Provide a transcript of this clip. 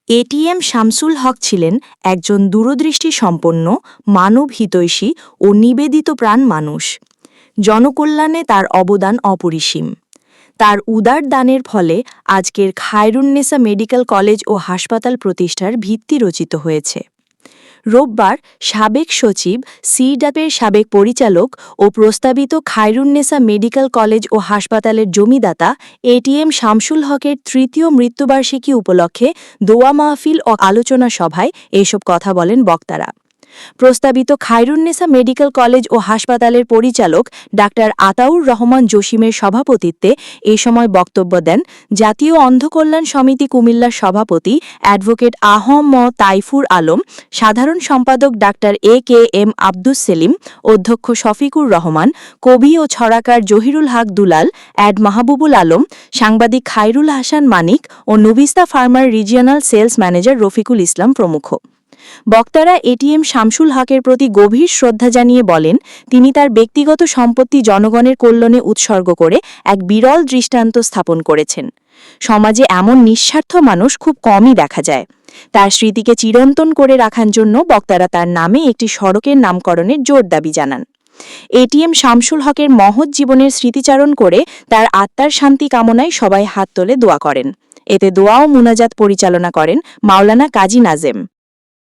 ATM Shamsul হক ছিলেন একজন দূরদৃষ্টিসম্পন্ন, মানবহিতৈষী ও নিবেদিত প্রাণ মানুষ। জনকল্যাণে তার অবদান অপরিসীম। তার উদার দানের ফলে আজকের খায়রুন্নেসা মেডিকেল কলেজ ও হাসপাতাল প্রতিষ্ঠার ভিত্তি রচিত হয়েছে। রোববার সাবেক সচিব, সিডাপের সাবেক পরিচালক ও প্রস্তাবিত খায়রুন্নেসা মেডিকেল কলেজ ও হাসপাতালের জমিদাতা এটিএম শামসুল হকের তৃতীয় মৃত্যুবার্ষিকী উপলক্ষে দোয়া মাহফিল ও আলোচনা সভায় এসব কথা বলেন বক্তারা। প্রস্তাবিত খায়রুন্নেসা মেডিকেল কলেজ ও হাসপাতালের পরিচালক ডাক্তার আতাউর রহমান জসিমের সভাপতিত্বে এ সময় বক্তব্য দেন জাতীয় অন্ধকল্যাণ সমিতি কুমিল্লার সভাপতি অ্যাডভোকেট আহম তাইফুর আলম, সাধারণ সম্পাদক ডাক্তার এ.কে.এম. আব্দুস সেলিম, অধ্যক্ষ শফিকুর রহমান, কবি ও ছড়াকার জহিরুল হক দুলাল, অ্যাড মাহবুবুল আলম, সাংবাদিক খায়রুল হাসান মানিক ও নুবিস্তা ফার্মার regional sales manager Rafiqul Islam প্রমুখ। বক্তারা এটিএম শামসুল হকের প্রতি গভীর শ্রদ্ধা জানিয়ে বলেন, তিনি তার ব্যক্তিগত সম্পত্তি জনগণের কল্যাণে উৎসর্গ করে এক বিরল দৃষ্টান্ত স্থাপন করেছেন। সমাজে এমন নিঃস্বার্থ মানুষ খুব কমই দেখা যায়। তার স্মৃতিকে চিরন্তন করে রাখার জন্য বক্তারা তার নামে একটি সড়কের নামকরণের জোর দাবি জানান। এটিএম শামসুল হকের মহৎ জীবনের স্মৃতিচারণ করে তার আত্মার শান্তি কামনায় সবাই হাত তোলে দোয়া করেন। এতে দোয়া ও মুনাজাত পরিচালনা করেন মাওলানা কাজী নাজেম।